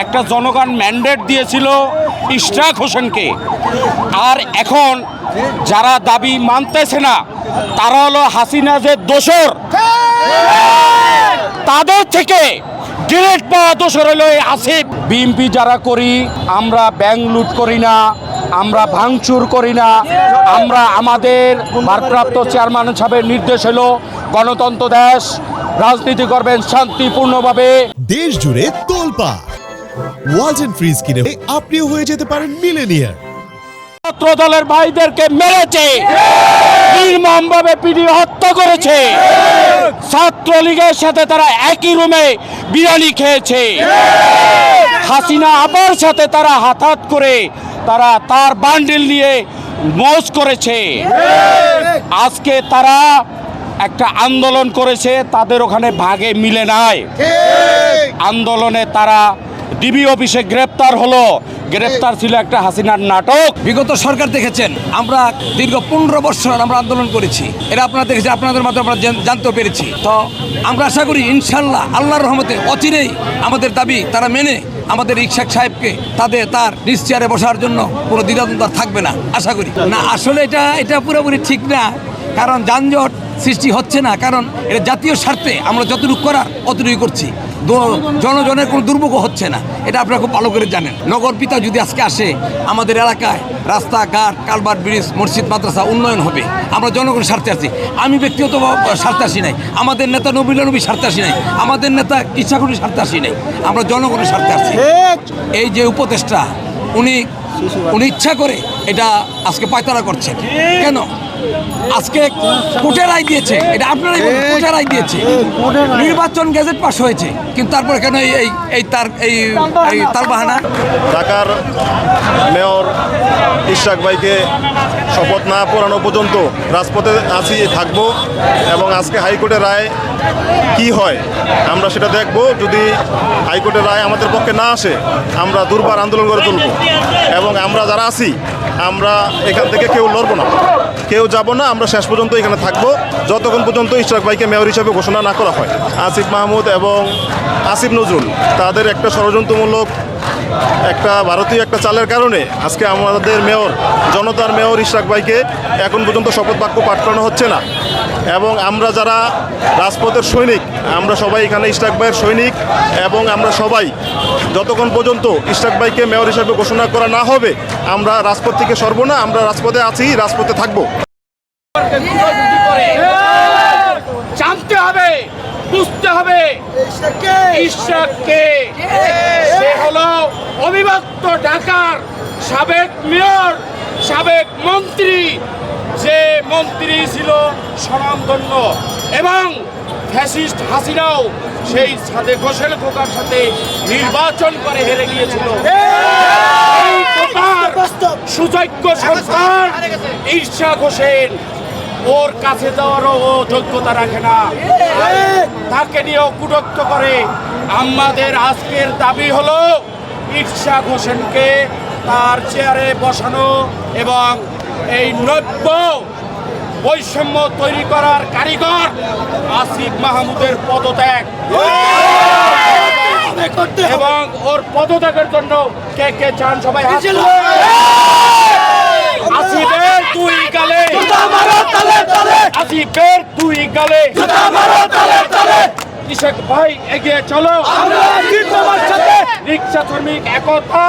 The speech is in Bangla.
একটা জনগণ ম্যান্ডেট দিয়েছিল ইশরাক হোসেনকে, আর এখন যারা দাবি মানতেছে না তারা হলো হাসিনা যে দোসর, তাদের থেকে ডিরেক্ট পাওয়া দোসর হলো এই আসিফ। বিএনপি যারা করি, আমরা ব্যাংক লুট করি না, আমরা ভাঙচুর করি না, আমরা আমাদের ভারপ্রাপ্ত চেয়ারম্যান সাহেবের নির্দেশ হলো গণতন্ত্র দেশ, রাজনীতি করবেন শান্তিপূর্ণভাবে। দেশ জুড়ে তোলপাড় ওয়ালটন ফ্রিজ কিনে আপনিও হয়ে যেতে পারেন মিলেনিয়ার। ছাত্র দলের ভাইদেরকে মেরেছে, নির্মমভাবে পিটিয়ে হত্যা করেছে। ছাত্রলীগের সাথে তারা একই রুমে বিরিয়ানি খেয়েছে। হাসিনা আপার সাথে তারা হাত করে তারা তার বান্ডিল নিয়ে মৌজ করেছে। আজকে তারা একটা আন্দোলন করেছে, তাদের ওখানে ভাগে মিলে নাই। আন্দোলনে তারা ডিবি অফিসে গ্রেপ্তার হলো, গ্রেপ্তার ছিল একটা হাসিনার নাটক। বিগত সরকার দেখেছেন, আমরা দীর্ঘ 15 বছর আমরা আন্দোলন করেছি, এটা আপনারা দেখেছেন, আপনাদের মাধ্যমে আমরা জানতে পেরেছি। তো আমরা আশা করি ইনশাল্লাহ আল্লাহর রহমতে অচিরেই আমাদের দাবি তারা মেনে আমাদের ইশরাক সাহেবকে তার নিজ চেয়ারে বসার জন্য কোনো দ্বিধাদ্বন্দ্ব থাকবে না, আশা করি। না, আসলে এটা পুরোপুরি ঠিক না, কারণ যানজট সৃষ্টি হচ্ছে না, কারণ এটা জাতীয় স্বার্থে আমরা যতটুকু করার অতটুকু করছি, জনজনের কোনো দুর্ভোগ হচ্ছে না, এটা আপনারা খুব ভালো করে জানেন। নগর পিতা যদি আজকে আসে, আমাদের এলাকায় রাস্তাঘাট, কালভার্ট, ব্রিজ, মসজিদ, মাদ্রাসা উন্নয়ন হবে। আমরা জনগণের স্বার্থে আছি, আমি ব্যক্তিগত স্বার্থে আসি নাই, আমাদের নেতা নবীল নবী স্বার্থে আসি নাই, আমাদের নেতা ইচ্ছাকুটির স্বার্থে আসি নাই, আমরা জনগণের স্বার্থে আসি। এই যে উপদেষ্টা উনি ইচ্ছা করে এটা আজকে পায়তারা করছেন কেন? আজকে কোর্টের রায় দিয়েছে, এটা আপনারাই কোর্টের রায় দিয়েছে, নির্বাচন গেজেট পাস হয়েছে, কিন্তু তারপরে কেন এই তালবাহানা? ঢাকার মেয়র ইশরাক ভাইকে শপথ না পড়ানো পর্যন্ত রাজপথে থাকবো এবং আজকে হাইকোর্টের রায় কি হয় আমরা সেটা দেখব। যদি হাইকোর্টের রায় আমাদের পক্ষে না আসে, আমরা দুর্বার আন্দোলন করে তুলব এবং আমরা যারা আছি আমরা এখান থেকে কেউ লড়বো না, কেউ যাব না, আমরা শেষ পর্যন্ত এখানে থাকবো যতক্ষণ পর্যন্ত ইশরাক ভাইকে মেয়র হিসাবে ঘোষণা না করা হয়। আসিফ মাহমুদ এবং আসিফ নজরুল তাদের একটা ষড়যন্ত্রমূলক একটা ভারতীয় একটা চালের কারণে আজকে আমাদের মেয়র, জনতার মেয়র ইশরাক ভাইকে এখন পর্যন্ত শপথ বাক্য পাঠ করানো হচ্ছে না। এবং আমরা যারা রাজপথের সৈনিক, আমরা সবাই এখানে ইশরাক ভাইয়ের সৈনিক এবং আমরা সবাই যতক্ষণ পর্যন্ত ইশরাক ভাইকে মেয়র হিসাবে ঘোষণা করা না হবে আমরা রাজপথ থেকে সরব না। আমরা রাজপথে আছি, রাজপথে থাকবো। জানতে হবে, বুঝতে হবে ইশরাককে। সে হলো অবিভক্ত ঢাকার সাবেক মেয়র, সাবেক মন্ত্রী, যে মন্ত্রী ছিল স্বনামধন্য এবং ফ্যাসিস্ট হাসিনাও সেই সাদেক হোসেন খোকার সাথে নির্বাচন করে হেরে গিয়েছিল। সুযোগ্য সরকার ইশরাক হোসেন ওর কাছে যাওয়ারও ও যোগ্যতা রাখে না, তাকে নিয়েও কটূক্তি করে। আমাদের আজকের দাবি হলো ইশরাক হোসেনকে তার চেয়ারে বসানো এবং এই নব্য বৈষম্য তৈরি করার কারিগর আসিফ মাহমুদের পদত্যাগ এবং ওর পদত্যাগের জন্য কে কে চান সবাই আসিফের দুই গালে, আসিফের দুই গালে। ইশরাক ভাই এগিয়ে চলো, রিক্সা শ্রমিক একতা।